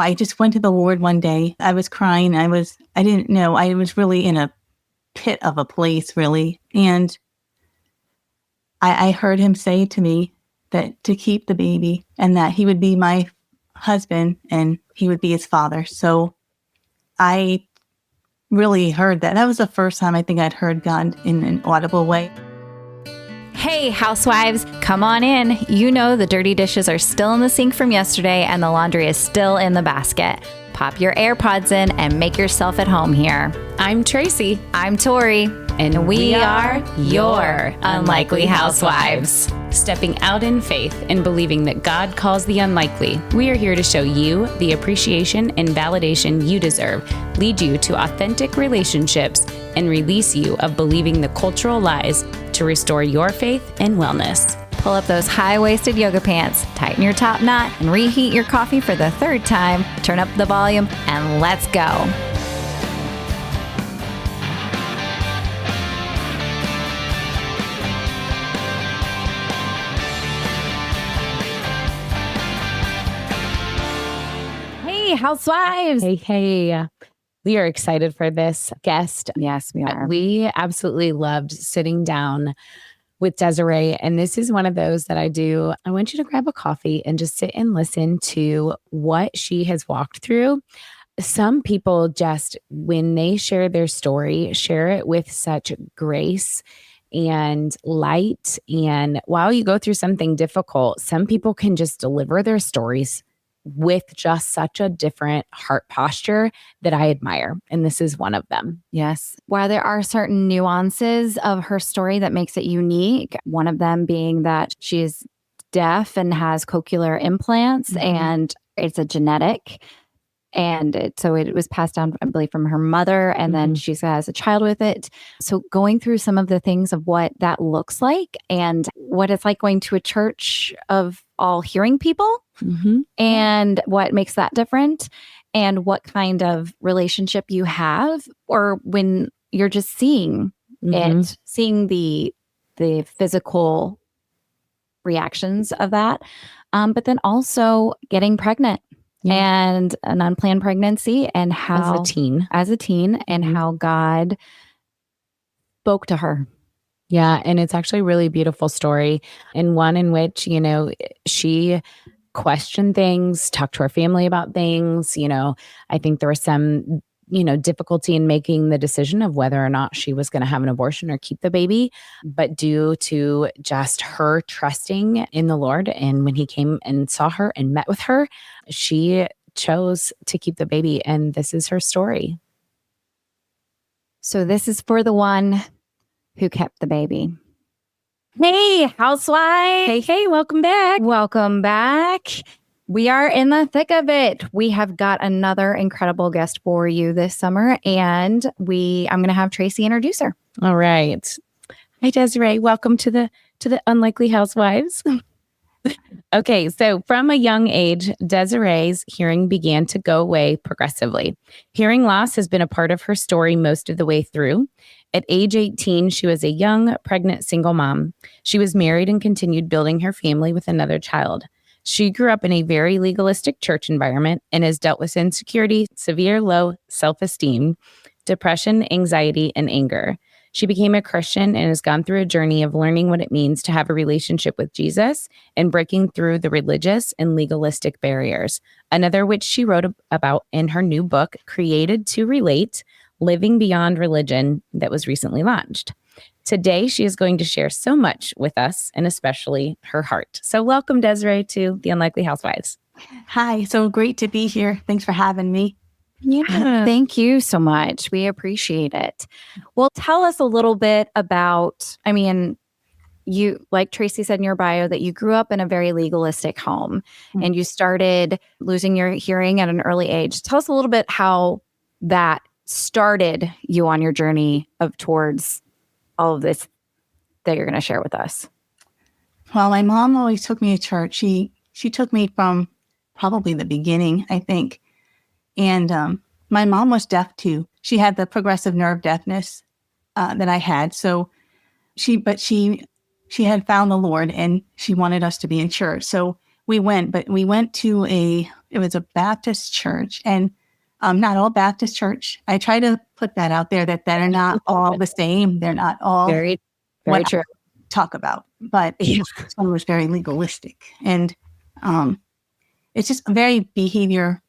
I just went to the Lord one day. I was crying. I didn't know. I was really in a pit of a place, really. And I heard him say to me that to keep the baby and that he would be my husband and he would be his father. So I really heard that. That was the first time I think I'd heard God in an audible way. Hey, housewives, come on in. You know the dirty dishes are still in the sink from yesterday and the laundry is still in the basket. Pop your AirPods in and make yourself at home here. I'm Tracy. I'm Tori. And we are your Unlikely Housewives. Stepping out in faith and believing that God calls the unlikely, we are here to show you the appreciation and validation you deserve, lead you to authentic relationships, and release you of believing the cultural lies to restore your faith and wellness. Pull up those high-waisted yoga pants, tighten your top knot, and reheat your coffee for the third time. Turn up the volume, and let's go. Hey, housewives. Hey. We are excited for this guest. Yes, we are. We absolutely loved sitting down with Desiree. And this is one of those that I do. I want you to grab a coffee and just sit and listen to what she has walked through. Some people just, when they share their story, share it with such grace and light. And while you go through something difficult, some people can just deliver their stories with just such a different heart posture that I admire. And this is one of them. Yes. While there are certain nuances of her story that makes it unique, one of them being that she is deaf and has cochlear implants, and it's a genetic. And so it was passed down, I believe, from her mother, and then she has a child with it. So going through some of the things of what that looks like and what it's like going to a church of all hearing people and what makes that different and what kind of relationship you have, or when you're just seeing it, seeing the physical reactions of that, but then also getting pregnant. And an unplanned pregnancy, and how as a teen and how God spoke to her. Yeah. And it's actually a really beautiful story, and one in which, she questioned things, talked to her family about things. I think there was some, difficulty in making the decision of whether or not she was going to have an abortion or keep the baby. But due to just her trusting in the Lord, and when he came and saw her and met with her, she chose to keep the baby. And this is her story. So this is for the one who kept the baby. Hey, housewife. Hey, welcome back. Welcome back. We are in the thick of it. We have got another incredible guest for you this summer, and I'm going to have Tracy introduce her. All right. Hi, Desiree. Welcome to the Unlikely Housewives. Okay, so from a young age, Desiree's hearing began to go away progressively. Hearing loss has been a part of her story most of the way through. At age 18, she was a young, pregnant, single mom. She was married and continued building her family with another child. She grew up in a very legalistic church environment and has dealt with insecurity, severe low self-esteem, depression, anxiety, and anger. She became a Christian and has gone through a journey of learning what it means to have a relationship with Jesus and breaking through the religious and legalistic barriers, another which she wrote about in her new book, Created to Relate, Living Beyond Religion, that was recently launched. Today, she is going to share so much with us, and especially her heart. So welcome, Desiree, to the Unlikely Housewives. Hi, so great to be here. Thanks for having me. Yeah, thank you so much. We appreciate it. Well, tell us a little bit about, you, like Tracy said in your bio, that you grew up in a very legalistic home and you started losing your hearing at an early age. Tell us a little bit how that started you on your journey towards all of this that you're going to share with us. Well, my mom always took me to church. She took me from probably the beginning, I think. And my mom was deaf too. She had the progressive nerve deafness that I had. So she had found the Lord, and she wanted us to be in church. So we went, but we went to it was a Baptist church, and not all Baptist church. I try to put that out there that they're not all the same. They're not all Very, very what true. I talk about, but Yeah. this one was very legalistic, and it's just very behavior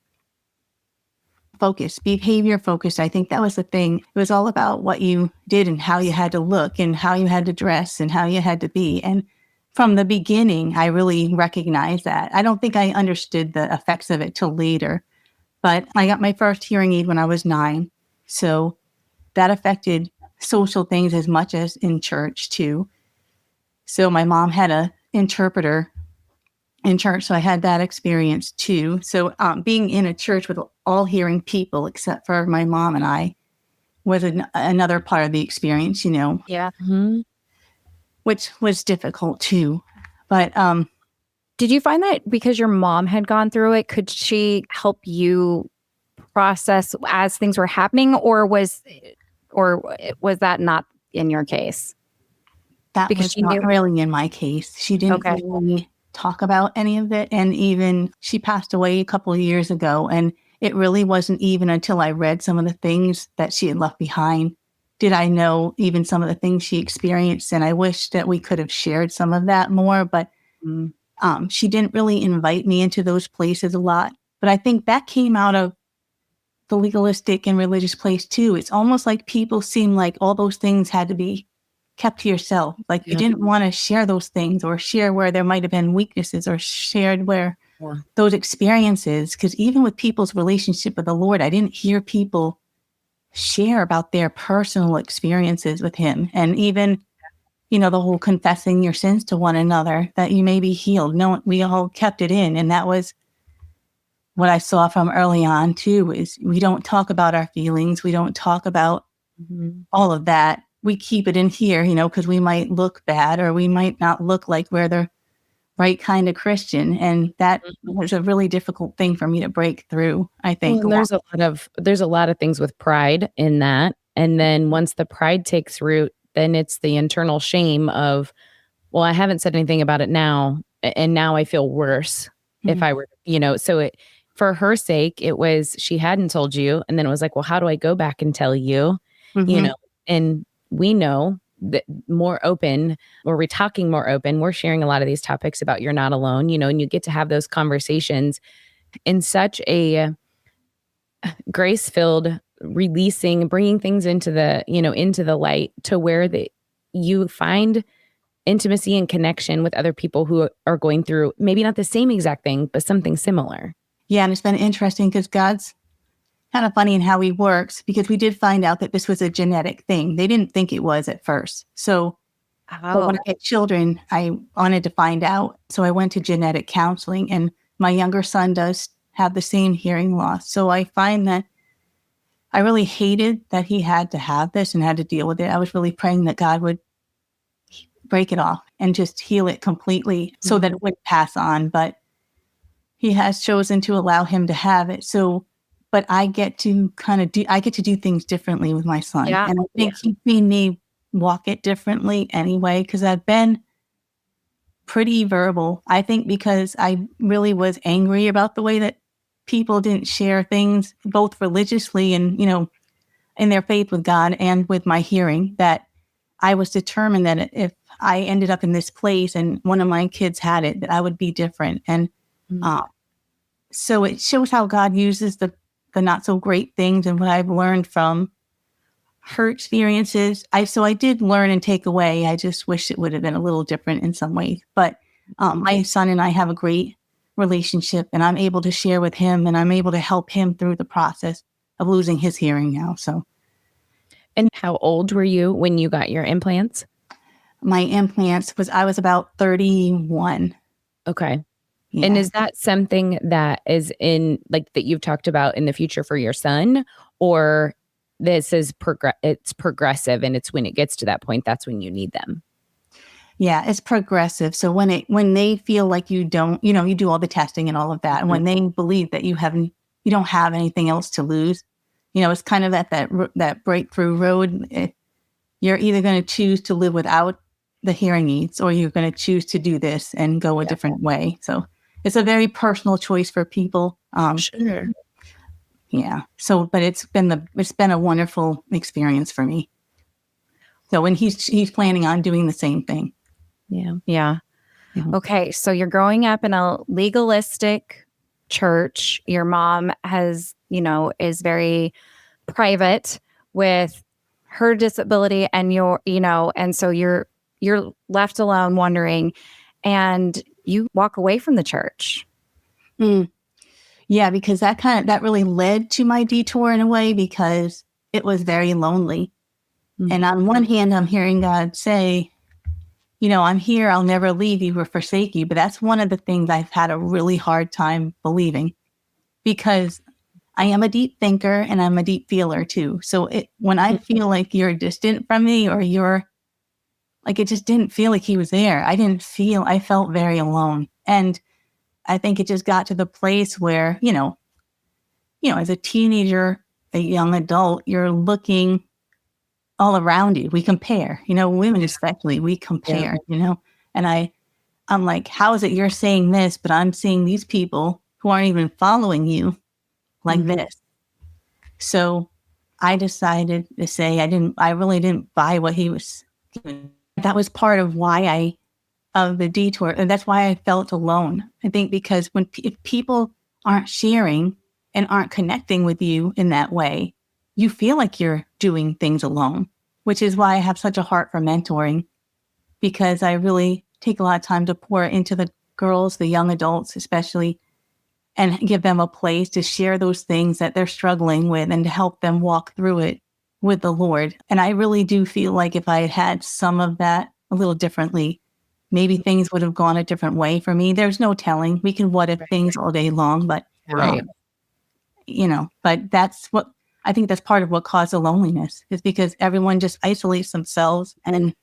focused. Behavior focused. I think that was the thing. It was all about what you did and how you had to look and how you had to dress and how you had to be. And from the beginning, I really recognized that. I don't think I understood the effects of it till later, but I got my first hearing aid when I was 9. So that affected social things as much as in church too. So my mom had an interpreter in church, so I had that experience too. So being in a church with all hearing people, except for my mom and I, was another part of the experience, Yeah. which was difficult too. But Did you find that because your mom had gone through it, could she help you process as things were happening, or was that not in your case? that Because was she not knew. really in my case. She didn't Okay. really talk about any of it. And even she passed away a couple of years ago. And it really wasn't even until I read some of the things that she had left behind did I know even some of the things she experienced. And I wish that we could have shared some of that more. But she didn't really invite me into those places a lot. But I think that came out of the legalistic and religious place too. It's almost like people seem like all those things had to be kept to yourself. Like you didn't want to share those things or share where there might have been weaknesses or shared where those experiences. Because even with people's relationship with the Lord, I didn't hear people share about their personal experiences with him. And even, the whole confessing your sins to one another, that you may be healed. No, we all kept it in. And that was what I saw from early on too, is we don't talk about our feelings. We don't talk about all of that. We keep it in here, because we might look bad or we might not look like we're the right kind of Christian. And that was a really difficult thing for me to break through, I think. Well, and there's a lot of things with pride in that. And then once the pride takes root, then it's the internal shame of, well, I haven't said anything about it now, and now I feel worse if I were, so for her sake, it was, she hadn't told you. And then it was like, well, how do I go back and tell you, and we know that more open, or we're talking more open, we're sharing a lot of these topics about you're not alone, and you get to have those conversations in such a grace-filled, releasing, bringing things into the light, to where you find intimacy and connection with other people who are going through maybe not the same exact thing, but something similar. Yeah. And it's been interesting because God's kind of funny in how he works, because we did find out that this was a genetic thing. They didn't think it was at first. So but when I had children, I wanted to find out. So I went to genetic counseling, and my younger son does have the same hearing loss. So I find that I really hated that he had to have this and had to deal with it. I was really praying that God would break it off and just heal it completely so that it would pass on. But he has chosen to allow him to have it. So, but I get to do things differently with my son. Yeah. And I think he's seen me walk it differently anyway, because I've been pretty verbal. I think because I really was angry about the way that people didn't share things, both religiously and, in their faith with God and with my hearing, that I was determined that if I ended up in this place and one of my kids had it, that I would be different. And so it shows how God uses the not so great things and what I've learned from her experiences. I did learn and take away. I just wish it would have been a little different in some ways. But my son and I have a great relationship, and I'm able to share with him, and I'm able to help him through the process of losing his hearing now. So. And how old were you when you got your implants? My implants I was about 31. Okay. Yeah. And is that something that is that you've talked about in the future for your son, or this is it's progressive, and it's when it gets to that point, that's when you need them? Yeah, it's progressive. So when they feel like you don't, you do all the testing and all of that, and when they believe that you don't have anything else to lose, it's kind of at that breakthrough road. You're either going to choose to live without the hearing aids, or you're going to choose to do this and go a different way. So it's a very personal choice for people. Sure. Yeah. So, but it's been a wonderful experience for me. So, and he's planning on doing the same thing. Yeah. Yeah. Mhm. Okay. So you're growing up in a legalistic church. Your mom is very private with her disability and and so you're left alone wondering, and you walk away from the church. Mm. Yeah, because that really led to my detour in a way, because it was very lonely. And on one hand, I'm hearing God say, I'm here, I'll never leave you or forsake you. But that's one of the things I've had a really hard time believing, because I am a deep thinker and I'm a deep feeler too. So when I feel like you're distant from me, or you're like, it just didn't feel like he was there. I felt very alone. And I think it just got to the place where, as a teenager, a young adult, you're looking all around you. We compare, women especially, we compare, and I'm like, how is it you're saying this, but I'm seeing these people who aren't even following you like this? So I decided to say I really didn't buy what he was doing. That was part of of the detour. And that's why I felt alone. I think because if people aren't sharing and aren't connecting with you in that way, you feel like you're doing things alone, which is why I have such a heart for mentoring, because I really take a lot of time to pour into the girls, the young adults especially, and give them a place to share those things that they're struggling with and to help them walk through it with the Lord. And I really do feel like if I had had some of that a little differently, maybe things would have gone a different way for me. There's no telling. We can what if things all day long, but Right. but I think that's part of what caused the loneliness, is because everyone just isolates themselves, and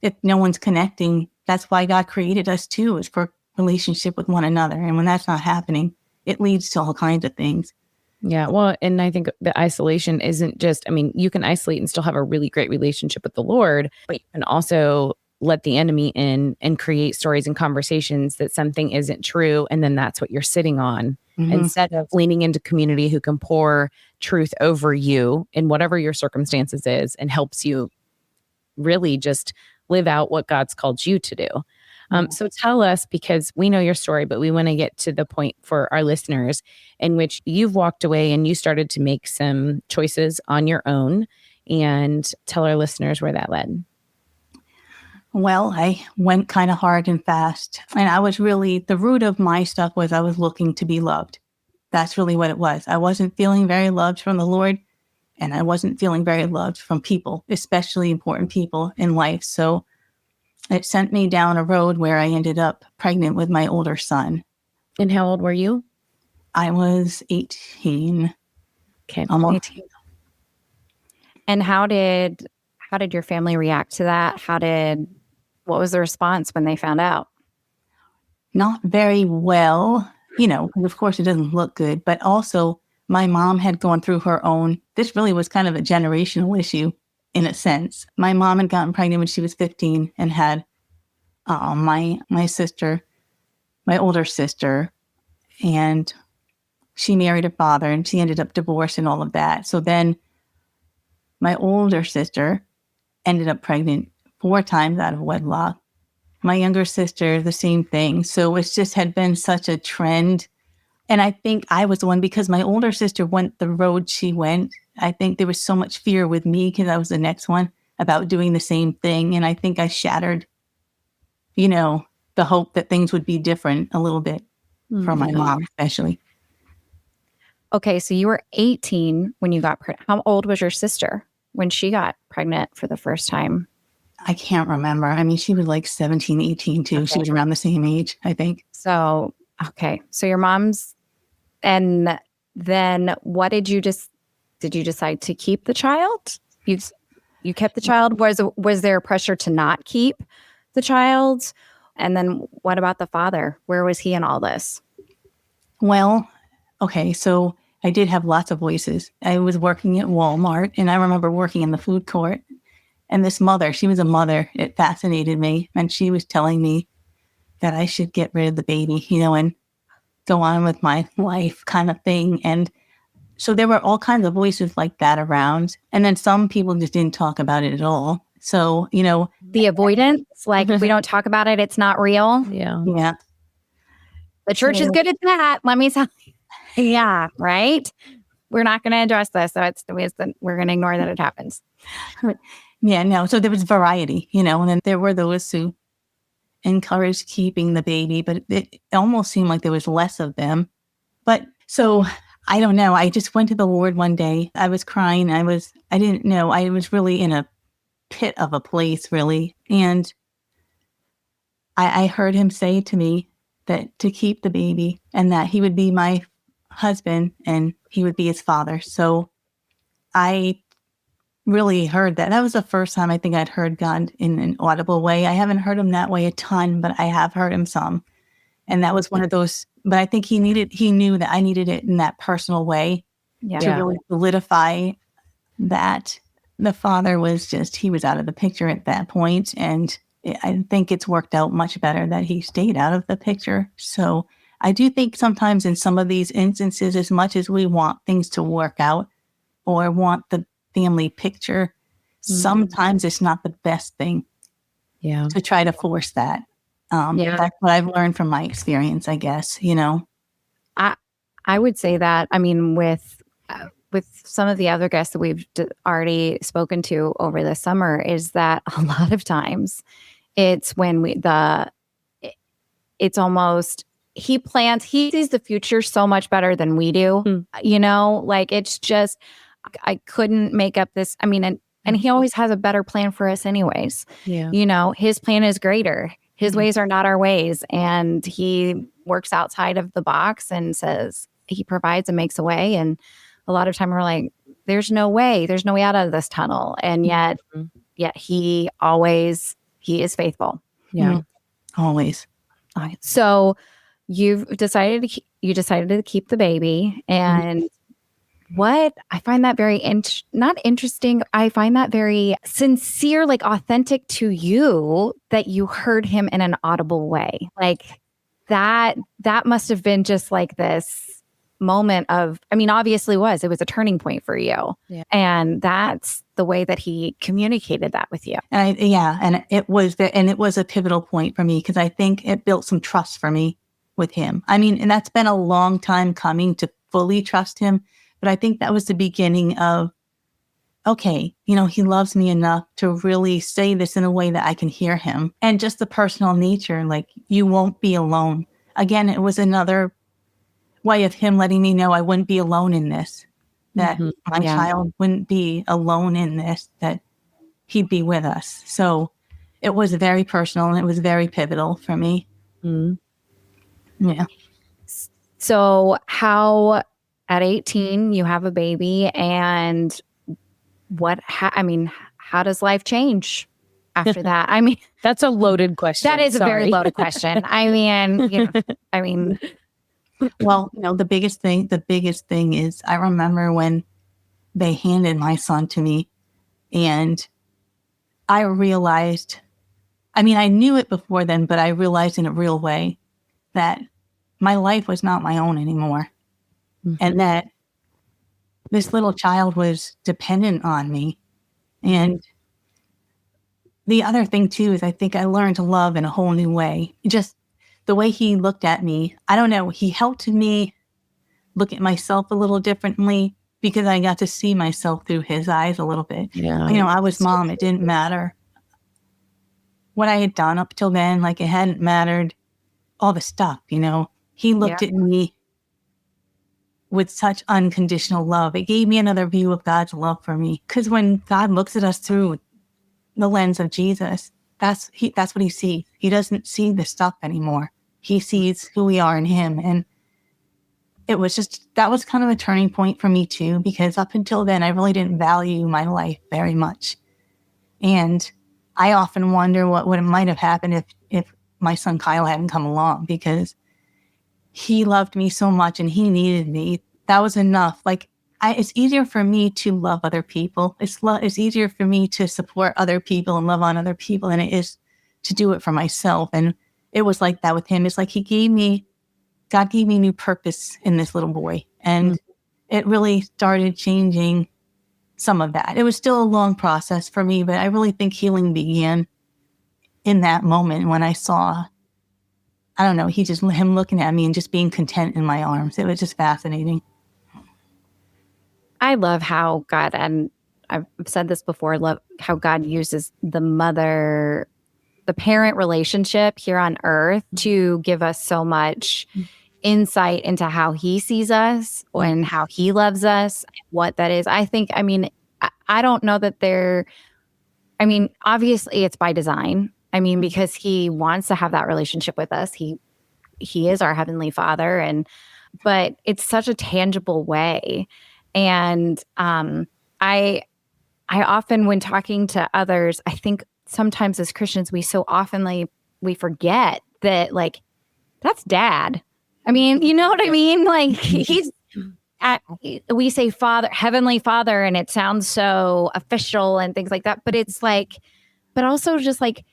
if no one's connecting, that's why God created us too, is for relationship with one another. And when that's not happening, it leads to all kinds of things. Yeah. Well, and I think the isolation isn't just, you can isolate and still have a really great relationship with the Lord, but you can also let the enemy in and create stories and conversations that something isn't true. And then that's what you're sitting on, instead of leaning into community who can pour truth over you in whatever your circumstances is and helps you really just live out what God's called you to do. So tell us, because we know your story, but we want to get to the point for our listeners in which you've walked away and you started to make some choices on your own, and tell our listeners where that led. Well, I went kind of hard and fast. And the root of my stuff was I was looking to be loved. That's really what it was. I wasn't feeling very loved from the Lord, and I wasn't feeling very loved from people, especially important people in life. So it sent me down a road where I ended up pregnant with my older son. And how old were you? I was 18. Okay. Almost. 18. And how did your family react to that? What was the response when they found out? Not very well, because of course it doesn't look good, but also my mom had gone through her own, this really was kind of a generational issue in a sense. My mom had gotten pregnant when she was 15 and had my sister, my older sister, and she married her father and she ended up divorced and all of that. So then my older sister ended up pregnant 4 times out of wedlock. My younger sister, the same thing. So it just had been such a trend. And I think I was the one, because my older sister went the road she went. I think there was so much fear with me, because I was the next one, about doing the same thing. And I think I shattered, the hope that things would be different a little bit for my mom, especially. Okay, so you were 18 when you got pregnant. How old was your sister when she got pregnant for the first time? I can't remember. She was like 17, 18 too. Okay. She was around the same age, I think. So, okay. So your mom's, and then what did you decide to keep the child? You kept the child. Was there pressure to not keep the child? And then what about the father? Where was he in all this? Well, okay. So I did have lots of voices. I was working at Walmart, and I remember working in the food court. And this mother, she was a mother. It fascinated me. And she was telling me that I should get rid of the baby, and go on with my life kind of thing. And so there were all kinds of voices like that around. And then some people just didn't talk about it at all. So, The avoidance, like if we don't talk about it, it's not real. Yeah. yeah. The church is good at that. Let me tell you. Yeah, right? We're not going to address this. So we're going to ignore that it happens. Yeah, no. So there was variety, and then there were those who encouraged keeping the baby, but it almost seemed like there was less of them. But so I don't know. I just went to the Lord one day. I was crying. I didn't know. I was really in a pit of a place, really. And I heard him say to me that to keep the baby and that he would be my husband and he would be his father. So I really heard that. That was the first time I think I'd heard God in an audible way. I haven't heard him that way a ton, but I have heard him some. And that was one of those, but I think he knew that I needed it in that personal way to really solidify that the father he was out of the picture at that point. And I think it's worked out much better that he stayed out of the picture. So I do think sometimes in some of these instances, as much as we want things to work out or want the family picture, sometimes it's not the best thing to try to force that. That's what I've learned from my experience, I guess, I would say that, I mean, with some of the other guests that we've already spoken to over the summer, is that a lot of times it's when it's almost, he sees the future so much better than we do, like it's just, I couldn't make up this. I mean, and he always has a better plan for us anyways. Yeah. His plan is greater. His ways are not our ways. And he works outside of the box and says he provides and makes a way. And a lot of time we're like, there's no way out of this tunnel. And yet he is faithful. Yeah. Always. Okay. So you decided to keep the baby, and what I find that very not interesting. I find that very sincere, like authentic to you, that you heard him in an audible way. Like that must have been just like this moment of, I mean, obviously it was a turning point for you. Yeah. And that's the way that he communicated that with you. And it was a pivotal point for me because I think it built some trust for me with him. I mean, and that's been a long time coming to fully trust him. But I think that was the beginning of, okay, he loves me enough to really say this in a way that I can hear him. And just the personal nature, like, you won't be alone. Again, it was another way of him letting me know I wouldn't be alone in this, that my child wouldn't be alone in this, that he'd be with us. So it was very personal and it was very pivotal for me. Yeah. So at 18, you have a baby, and how does life change after that? I mean, that's a loaded question. That is a very loaded question. I mean, well, the biggest thing is I remember when they handed my son to me, and I realized, I mean, I knew it before then, but I realized in a real way that my life was not my own anymore. And that this little child was dependent on me. And the other thing too is I think I learned to love in a whole new way. Just the way he looked at me, I don't know, he helped me look at myself a little differently because I got to see myself through his eyes a little bit. Yeah. I was mom. It didn't matter what I had done up till then. Like, it hadn't mattered all the stuff, He looked at me with such unconditional love. It gave me another view of God's love for me. Because when God looks at us through the lens of Jesus, that's what he sees. He doesn't see the stuff anymore. He sees who we are in him. And that was kind of a turning point for me too, because up until then, I really didn't value my life very much. And I often wonder what might have happened if my son Kyle hadn't come along, because he loved me so much and he needed me. That was enough. Like, it's easier for me to love other people. It's easier for me to support other people and love on other people than it is to do it for myself. And it was like that with him. It's like he gave me God gave me new purpose in this little boy. And it really started changing some of that. It was still a long process for me, but I really think healing began in that moment when I saw, I don't know, him looking at me and just being content in my arms. It was just fascinating. I love how God, and I've said this before, love how God uses the parent relationship here on earth to give us so much insight into how he sees us and how he loves us, what that is. I don't know that obviously it's by design. Because he wants to have that relationship with us. He is our Heavenly Father, but it's such a tangible way. And I often, when talking to others, I think sometimes as Christians, we we forget that, like, that's Dad. You know what I mean? Like, we say Father, Heavenly Father, and it sounds so official and things like that. But it's like, but also just like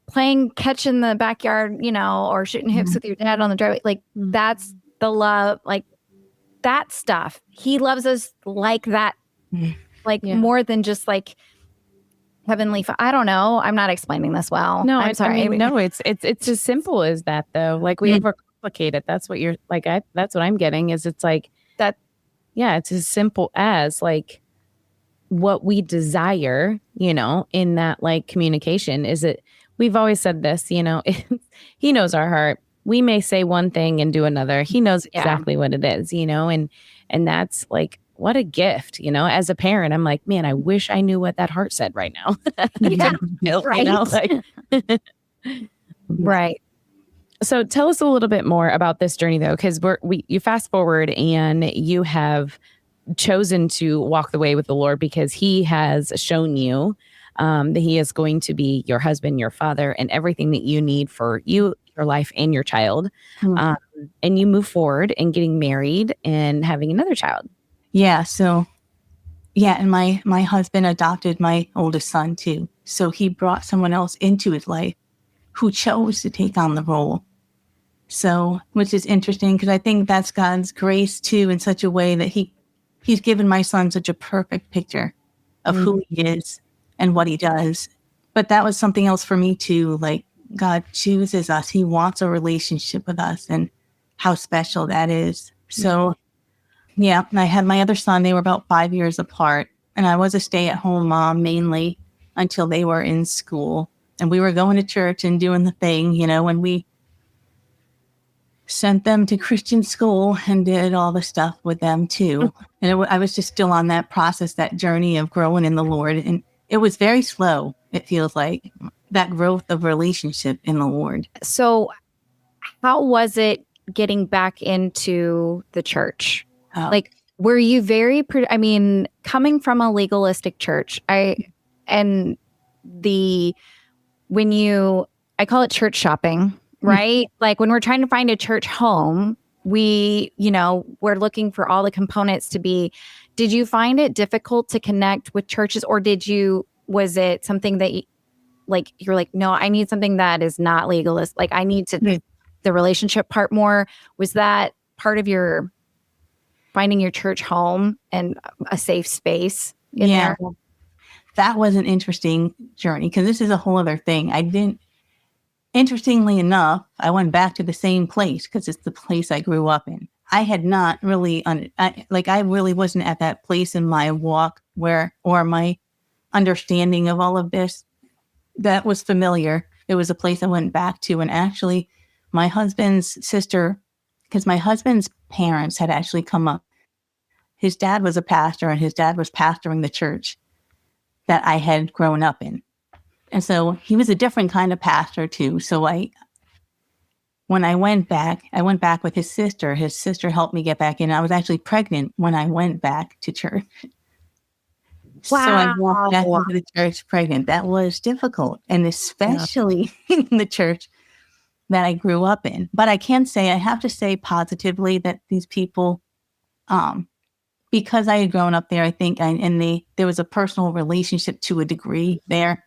playing catch in the backyard, or shooting hoops with your dad on the driveway. Like, that's the love, like that stuff. He loves us like that, like more than just like Heavenly I don't know. I'm not explaining this well. No, I'm sorry. no, it's as simple as that though. Like, we overcomplicate it. That's what you're like. That's what I'm getting is it's like that. Yeah. It's as simple as like what we desire, in that like communication is it. We've always said this, he knows our heart. We may say one thing and do another. He knows exactly what it is, and that's like, what a gift, as a parent. I'm like, man, I wish I knew what that heart said right now. Right. Right. So tell us a little bit more about this journey though, because you fast forward and you have chosen to walk the way with the Lord because he has shown you that he is going to be your husband, your father, and everything that you need for you, your life, and your child. And you move forward in getting married and having another child. Yeah. So, and my husband adopted my oldest son too. So he brought someone else into his life who chose to take on the role. So, which is interesting because I think that's God's grace too, in such a way that he's given my son such a perfect picture of who he is and what he does. But that was something else for me too. Like, God chooses us. He wants a relationship with us and how special that is. So, and I had my other son. They were about 5 years apart. And I was a stay-at-home mom mainly until they were in school. And we were going to church and doing the thing, when we sent them to Christian school and did all the stuff with them too. And I was just still on that process, that journey of growing in the Lord. And it was very slow, it feels like, that growth of relationship in the Lord. So how was it getting back into the church? Like, were you very, coming from a legalistic church, I call it church shopping, right? Like, when we're trying to find a church home, we're looking for all the components to be. Did you find it difficult to connect with churches, or was it something that you're like, no, I need something that is not legalist. Like, I need to the relationship part more. Was that part of your finding your church home and a safe space in there? That was an interesting journey because this is a whole other thing. Interestingly enough, I went back to the same place because it's the place I grew up in. I had not really, I really wasn't at that place in my walk or my understanding of all of this that was familiar. It was a place I went back to. And actually, my husband's sister, because my husband's parents had actually come up. His dad was a pastor and his dad was pastoring the church that I had grown up in. And so he was a different kind of pastor too. So when I went back with his sister. His sister helped me get back in. I was actually pregnant when I went back to church. Wow. So I walked back into the church pregnant. That was difficult. And especially in the church that I grew up in. But I have to say positively that these people, because I had grown up there, I think, there was a personal relationship to a degree there.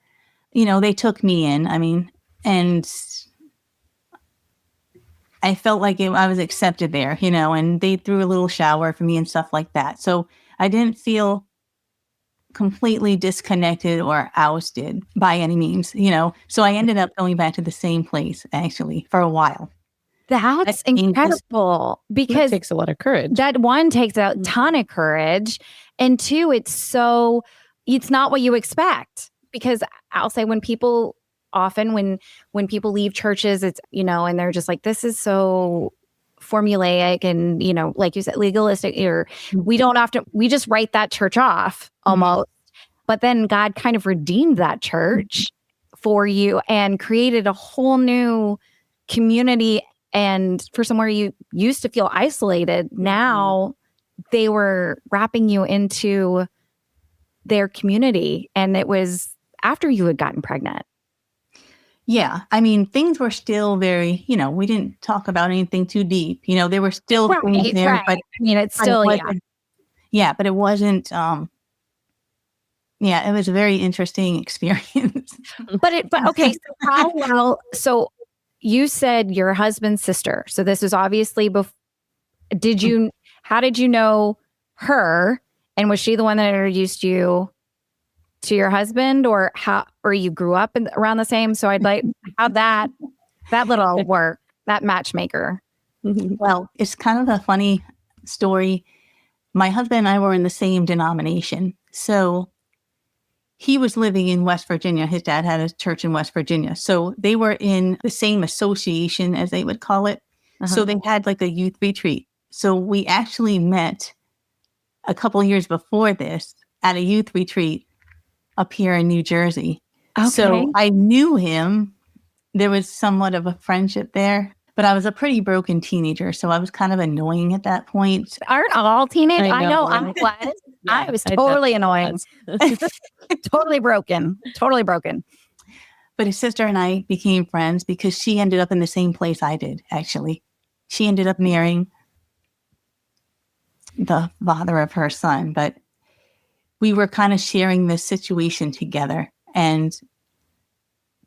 They took me in. And I felt like I was accepted there, and they threw a little shower for me and stuff like that. So I didn't feel completely disconnected or ousted by any means, So I ended up going back to the same place actually for a while. That's I mean, incredible That because takes a lot of courage. that one takes a ton of courage. And two, it's not what you expect. Because I'll say when people when people leave churches, it's, and they're just like, this is so formulaic and, like you said, legalistic, or we just write that church off almost. But then God kind of redeemed that church for you and created a whole new community. And for somewhere you used to feel isolated, now they were wrapping you into their community. And it was after you had gotten pregnant. Yeah. I mean, things were still very, we didn't talk about anything too deep. There were still things there, right. but I mean, it's still, yeah, but it wasn't, it was a very interesting experience. But okay, so you said your husband's sister. So this was obviously how did you know her? And was she the one that introduced you to your husband, or you grew up around the same? So I'd like how that little work, that matchmaker. Well, it's kind of a funny story. My husband and I were in the same denomination. So he was living in West Virginia. His dad had a church in West Virginia. So they were in the same association, as they would call it. So they had like a youth retreat. So we actually met a couple of years before this at a youth retreat up here in New Jersey. Okay. So I knew him. There was somewhat of a friendship there, but I was a pretty broken teenager. So I was kind of annoying at that point. Aren't all teenagers? I know. Right? I was. I was totally annoying. Totally broken. But his sister and I became friends because she ended up in the same place I did, actually. She ended up marrying the father of her son, but we were kind of sharing this situation together, and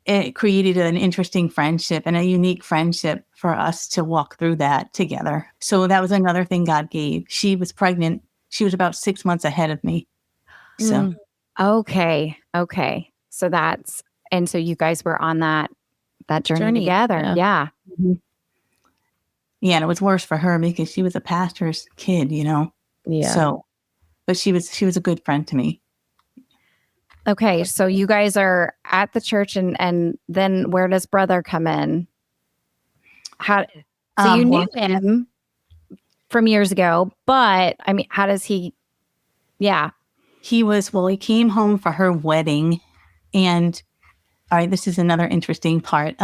it created an interesting friendship and a unique friendship for us to walk through that together. So that was another thing God gave. She was pregnant. She was about 6 months ahead of me. So Okay. So so you guys were on that journey together. Yeah. Mm-hmm. Yeah, and it was worse for her because she was a pastor's kid, Yeah. So, but she was a good friend to me. Okay, so you guys are at the church, and then where does brother come in? So you knew him from years ago, but I mean, how does he? Yeah, he came home for her wedding, and all right, this is another interesting part.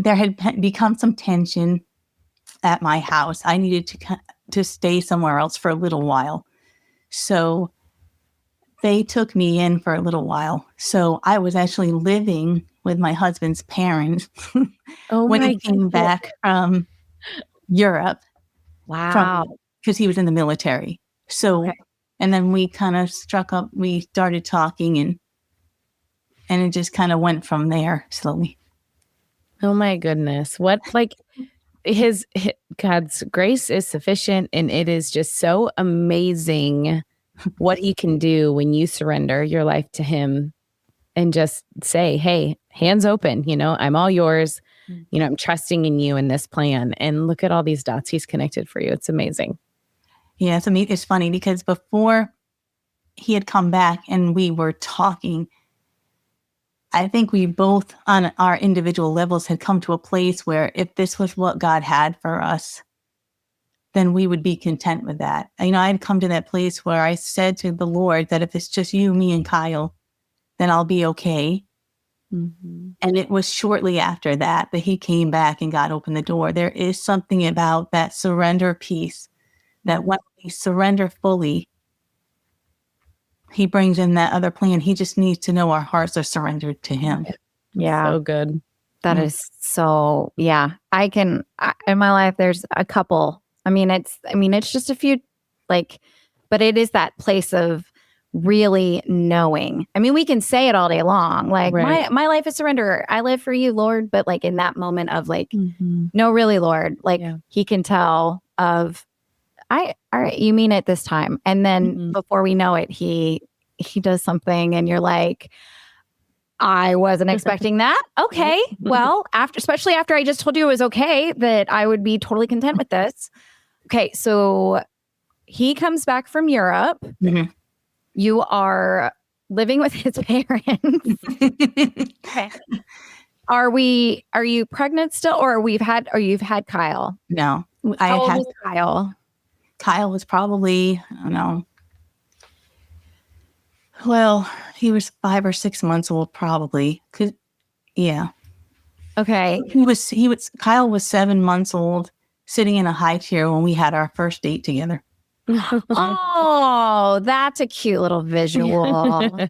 There had become some tension at my house. I needed to stay somewhere else for a little while, so they took me in for a little while. So I was actually living with my husband's parents when he came back from Europe. wow. Because he was in the military. So, and then we kind of struck up. We started talking, and it just kind of went from there slowly. Oh my goodness. What, like, his God's grace is sufficient, and it is just so amazing what he can do when you surrender your life to him and just say, hey, hands open, I'm all yours. I'm trusting in you in this plan, and look at all these dots he's connected for you. It's amazing. Yeah, it's funny because before he had come back and we were talking, I think we both on our individual levels had come to a place where if this was what God had for us, then we would be content with that. I'd come to that place where I said to the Lord that if it's just you, me, and Kyle, then I'll be okay. Mm-hmm. And it was shortly after that he came back and God opened the door. There is something about that surrender piece that when we surrender fully, he brings in that other plan. He just needs to know our hearts are surrendered to him. Yeah. So good. That is so, yeah. In my life, there's a couple. It's just a few, but it is that place of really knowing. I mean, we can say it all day long, like Right. my life is surrender. I live for you, Lord. But like in that moment of like, no, really, Lord, like he can tell of, all right, you mean it this time. And then before we know it, he does something and you're like, I wasn't expecting that. Okay. Well, especially after I just told you it was okay, that I would be totally content with this. Okay. So he comes back from Europe. Mhm. You are living with his parents. Okay. Are you pregnant still, or you've had Kyle? No, How old was Kyle? Kyle was probably, I don't know. Well, he was 5 or 6 months old, probably. Yeah. Okay. Kyle was 7 months old, sitting in a high chair when we had our first date together. Oh, that's a cute little visual.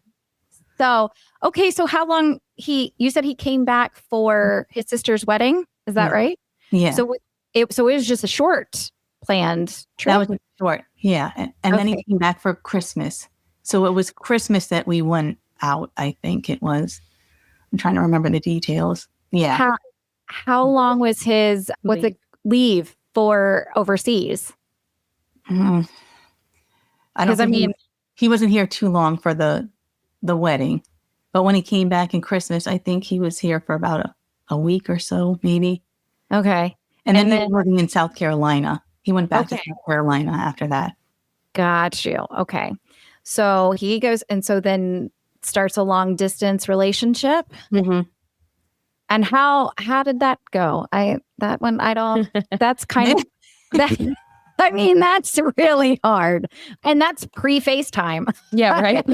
So, okay. So how long you said he came back for his sister's wedding? Is that right? Yeah. So it was just a short planned trip. That was short. Yeah. And then he came back for Christmas. So it was Christmas that we went out, I think it was. I'm trying to remember the details. Yeah. How long was his leave for overseas? I don't think he wasn't here too long for the wedding. But when he came back in Christmas, I think he was here for about a week or so, maybe. Okay. And then he was working in South Carolina. He went back to South Carolina after that. Got you. Okay. So he goes, and so then starts a long distance relationship. Mm-hmm. And how did that go? That's kind of that. I mean, that's really hard. And that's pre-FaceTime. Yeah, right.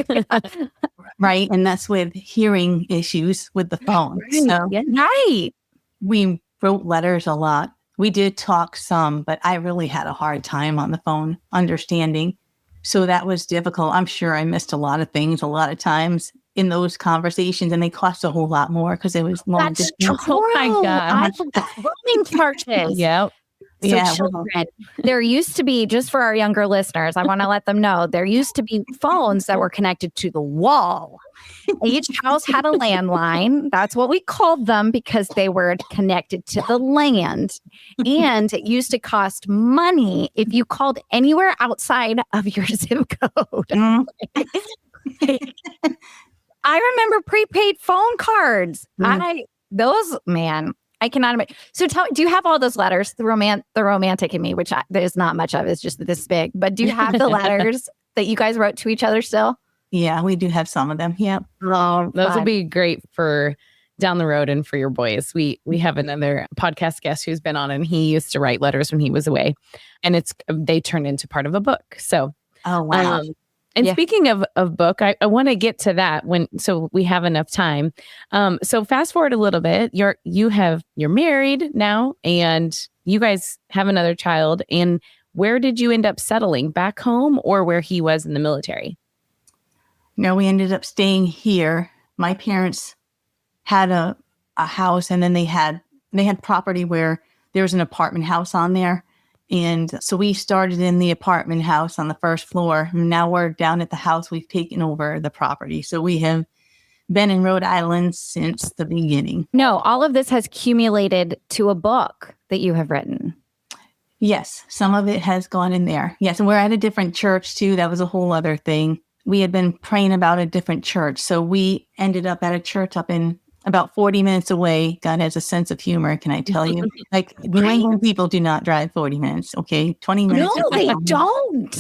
Right. And that's with hearing issues with the phone. Right. So right. We wrote letters a lot. We did talk some, but I really had a hard time on the phone understanding. So that was difficult. I'm sure I missed a lot of things a lot of times in those conversations, and they cost a whole lot more because it was long distance. Oh my God. I forgot roaming charges. Yep. So children, there used to be, just for our younger listeners, I want to let them know, there used to be phones that were connected to the wall. Each house had a landline. That's what we called them because they were connected to the land. And it used to cost money if you called anywhere outside of your zip code. I remember prepaid phone cards. I cannot imagine. So do you have all those letters? The romantic in me, which there's not much of, it's just this big. But do you have the letters that you guys wrote to each other still? Yeah, we do have some of them. Yep. Oh, those will be great for down the road and for your boys. We have another podcast guest who's been on, and he used to write letters when he was away, and they turned into part of a book. So, oh wow. Speaking of book, I want to get to that so we have enough time. So fast forward a little bit. You're married now, and you guys have another child. And where did you end up settling? Back home or where he was in the military? No, we ended up staying here. My parents had a house, and then they had property where there was an apartment house on there. And so we started in the apartment house on the first floor. And now we're down at the house. We've taken over the property. So we have been in Rhode Island since the beginning. No, all of this has accumulated to a book that you have written. Yes, some of it has gone in there. Yes, and we're at a different church too. That was a whole other thing. We had been praying about a different church. So we ended up at a church up in about 40 minutes away. God has a sense of humor, can I tell you? Like, New England people do not drive 40 minutes, okay? 20 minutes. No, they don't.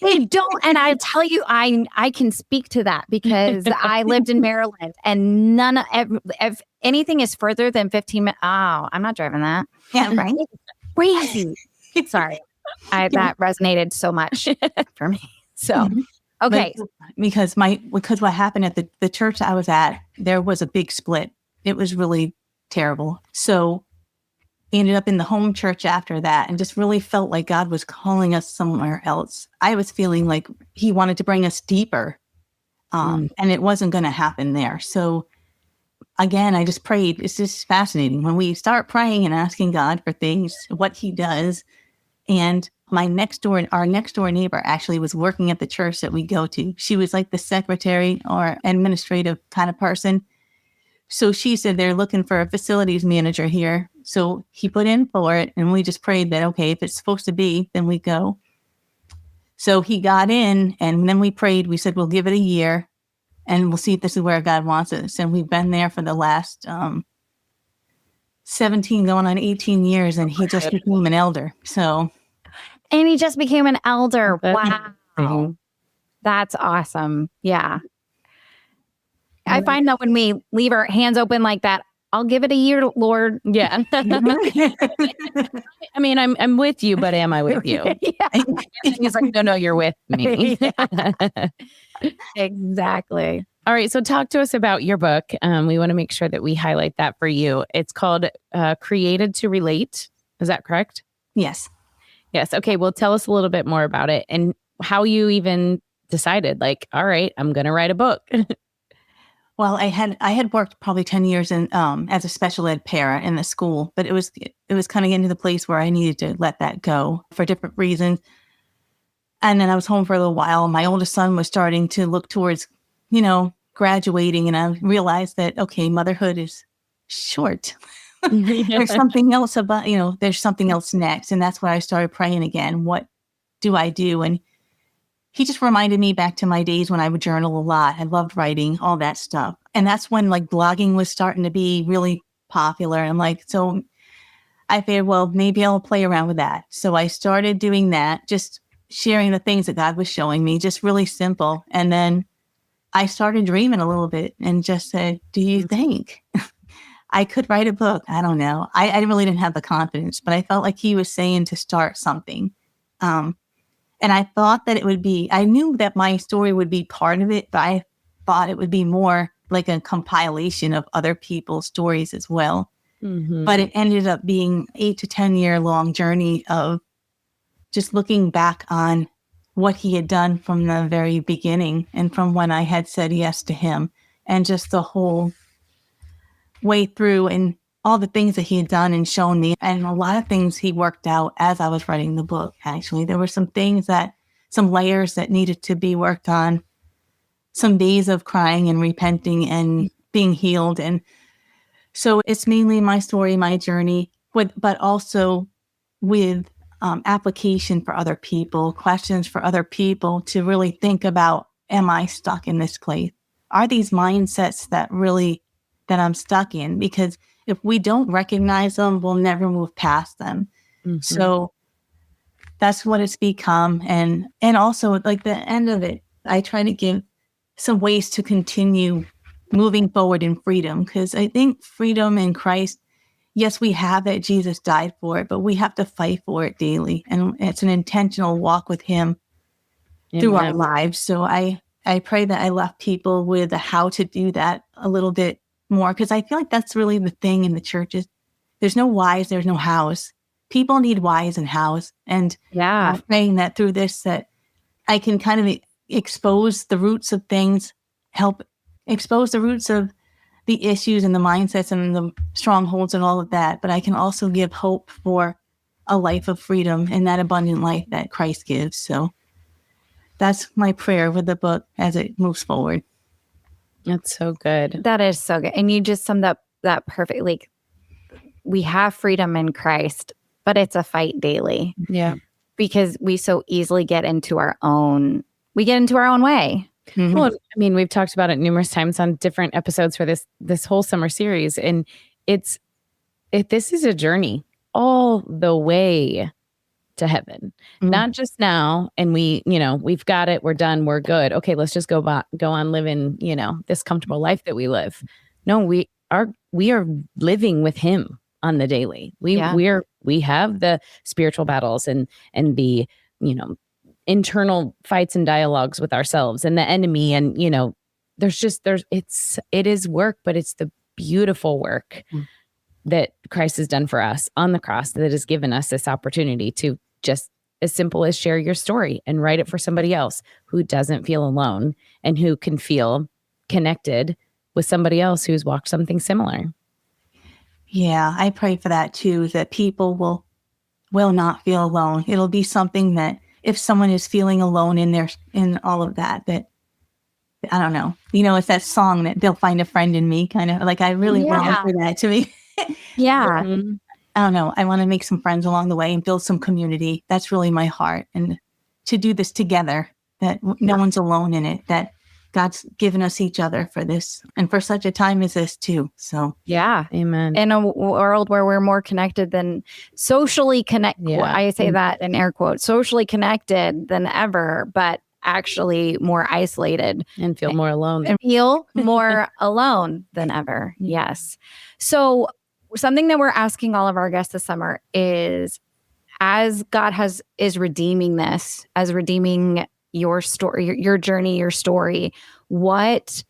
They don't. And I tell you, I can speak to that because I lived in Maryland, and if anything is further than 15 minutes, I'm not driving that. Yeah, right? Crazy. Sorry. That resonated so much for me. So, okay. Because what happened at the church I was at, there was a big split. It was really terrible. So I ended up in the home church after that, and just really felt like God was calling us somewhere else. I was feeling like he wanted to bring us deeper, and it wasn't going to happen there. So again, I just prayed. It's just fascinating when we start praying and asking God for things, what he does. And Our next door neighbor actually was working at the church that we go to. She was like the secretary or administrative kind of person. So she said they're looking for a facilities manager here. So he put in for it, and we just prayed that, okay, if it's supposed to be, then we go. So he got in, and then we prayed. We said, we'll give it a year, and we'll see if this is where God wants us. And we've been there for the last 17 going on 18 years, and he just became an elder. So, And he just became an elder. That's Wow. That's awesome. Yeah. I find that when we leave our hands open like that, I'll give it a year, Lord. Yeah. I mean, I'm with you, but am I with you? Yeah. He's like, no, you're with me. Exactly. All right. So talk to us about your book. We want to make sure that we highlight that for you. It's called Created to Relate. Is that correct? yes. Yes. Okay. Well, tell us a little bit more about it and how you even decided, like, all right, I'm going to write a book. Well, I had worked probably 10 years in as a special ed para in the school, but it was kind of getting to the place where I needed to let that go for different reasons. And then I was home for a little while. My oldest son was starting to look towards, graduating, and I realized that, okay, motherhood is short. There's something else about, there's something else next. And that's why I started praying again. What do I do? And he just reminded me back to my days when I would journal a lot. I loved writing, all that stuff. And that's when like blogging was starting to be really popular. And so I figured, well, maybe I'll play around with that. So I started doing that, just sharing the things that God was showing me, just really simple. And then I started dreaming a little bit and just said, do you think I could write a book? I don't know. I really didn't have the confidence, but I felt like he was saying to start something. And I thought that I knew that my story would be part of it, but I thought it would be more like a compilation of other people's stories as well. Mm-hmm. But it ended up being 8 to 10 year long journey of just looking back on what he had done from the very beginning and from when I had said yes to him, and just the whole way through and all the things that he had done and shown me. And a lot of things he worked out as I was writing the book, actually. There were some layers that needed to be worked on, some days of crying and repenting and being healed. And so it's mainly my story, my journey, but also with application for other people, questions for other people to really think about, am I stuck in this place? Are these mindsets that I'm stuck in? Because if we don't recognize them, we'll never move past them. Mm-hmm. So that's what it's become. And also, like, the end of it, I try to give some ways to continue moving forward in freedom. Because I think freedom in Christ, yes, we have it. Jesus died for it, but we have to fight for it daily. And it's an intentional walk with him through our lives. So I pray that I left people with a how to do that a little bit more, because I feel like that's really the thing in the churches. There's no whys, there's no hows. People need whys and hows. And I'm praying that through this, that I can kind of expose the roots of things, help expose the roots of the issues and the mindsets and the strongholds and all of that. But I can also give hope for a life of freedom and that abundant life that Christ gives. So that's my prayer with the book as it moves forward. That's so good. That is so good. And you just summed up that perfectly. We have freedom in Christ, but it's a fight daily. Yeah. Because we so easily get into our own way. Mm-hmm. Well, I mean, we've talked about it numerous times on different episodes for this whole summer series. And this is a journey all the way to heaven, not just now. And we've got it. We're done. We're good. Okay, let's just go on living, this comfortable life that we live. No, we are living with him on the daily. We have the spiritual battles and the, internal fights and dialogues with ourselves and the enemy. And, it is work, but it's the beautiful work that Christ has done for us on the cross that has given us this opportunity to just as simple as share your story and write it for somebody else who doesn't feel alone and who can feel connected with somebody else who's walked something similar. Yeah, I pray for that too, that people will will not feel alone. It'll be something that if someone is feeling alone in all of that, I don't know, it's that song that they'll find a friend in me, kind of like, I really want for that to be. Yeah. I don't know. I want to make some friends along the way and build some community. That's really my heart. And to do this together, that no one's alone in it, that God's given us each other for this and for such a time as this too. So yeah. Amen. In a world where we're more connected than socially connected. Yeah. I say that in air quotes, socially connected than ever, but actually more isolated And feel more alone. and feel more alone than ever. Yes. So something that we're asking all of our guests this summer is, as God is redeeming this, as redeeming your story, your journey, your story, what's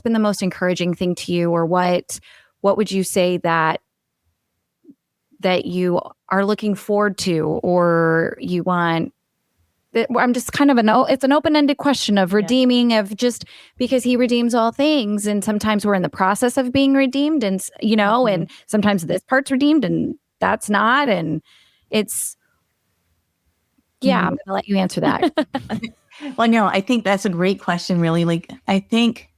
been the most encouraging thing to you, or what would you say that you are looking forward to, or you want? I'm just kind of it's an open-ended question of redeeming, of just because he redeems all things. And sometimes we're in the process of being redeemed, and, and sometimes this part's redeemed and that's not. And it's, I'm going to let you answer that. Well, no, I think that's a great question, really. Like, I think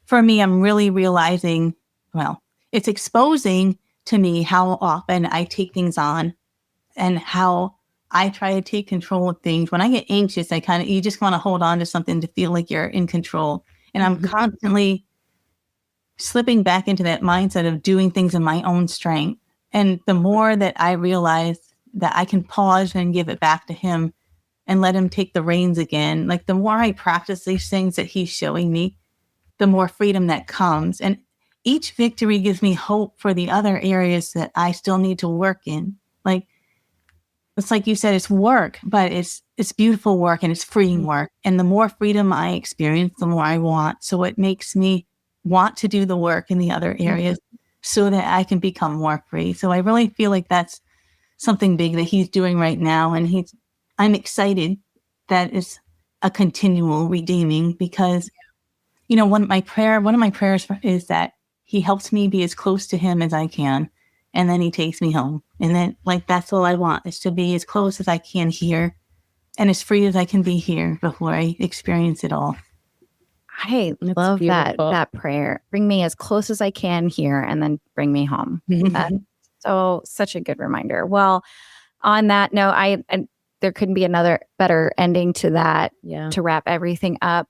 for me, I'm really realizing, it's exposing to me how often I take things on and how I try to take control of things. When I get anxious, you just want to hold on to something to feel like you're in control. And I'm constantly slipping back into that mindset of doing things in my own strength. And the more that I realize that I can pause and give it back to him and let him take the reins again, like the more I practice these things that he's showing me, the more freedom that comes. And each victory gives me hope for the other areas that I still need to work in. Like, it's like you said, it's work, but it's beautiful work and it's freeing work. And the more freedom I experience, the more I want. So it makes me want to do the work in the other areas so that I can become more free. So I really feel like that's something big that he's doing right now. And I'm excited that it's a continual redeeming, because, one of my prayers is that he helps me be as close to him as I can. And then he takes me home. And then, that's all I want, is to be as close as I can here and as free as I can be here before I experience it all. I love that prayer. Bring me as close as I can here, and then bring me home. So such a good reminder. Well, on that note, I there couldn't be another better ending to that, to wrap everything up.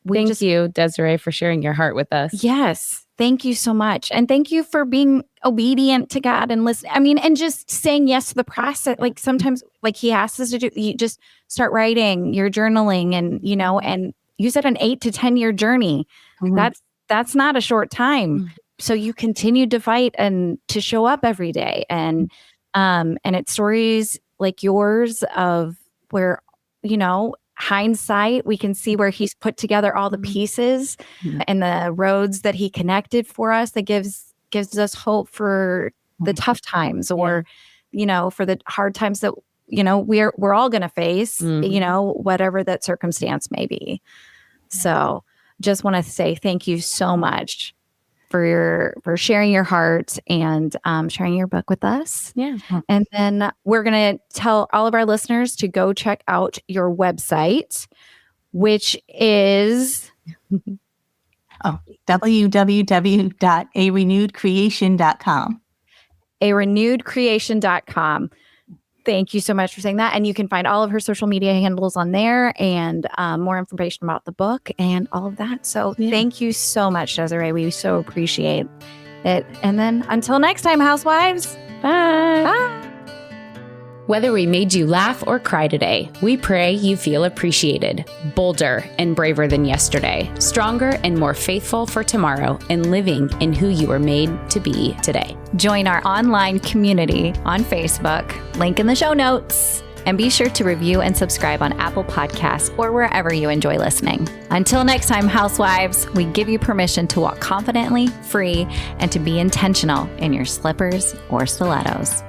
Thank you, Desiree, for sharing your heart with us. Yes. Thank you so much. And thank you for being obedient to God and listening. I mean, and just saying yes to the process. Like, sometimes, like he asks us to do, you just start writing, you're journaling, and, and you said an 8 to 10 year journey. That's not a short time. So you continued to fight and to show up every day. And it's stories like yours of where, hindsight, we can see where he's put together all the pieces and the roads that he connected for us, that gives us hope for the tough times, or, for the hard times that, we're all going to face, whatever that circumstance may be. So just want to say thank you so much for sharing your heart and sharing your book with us. Yeah. And then we're going to tell all of our listeners to go check out your website, which is www.arenewedcreation.com. arenewedcreation.com. Thank you so much for saying that. And you can find all of her social media handles on there, and more information about the book and all of that. So thank you so much, Desiree. We so appreciate it. And then until next time, housewives. Bye. Bye. Whether we made you laugh or cry today, we pray you feel appreciated, bolder and braver than yesterday, stronger and more faithful for tomorrow, and living in who you were made to be today. Join our online community on Facebook, link in the show notes, and be sure to review and subscribe on Apple Podcasts or wherever you enjoy listening. Until next time, housewives, we give you permission to walk confidently, free, and to be intentional in your slippers or stilettos.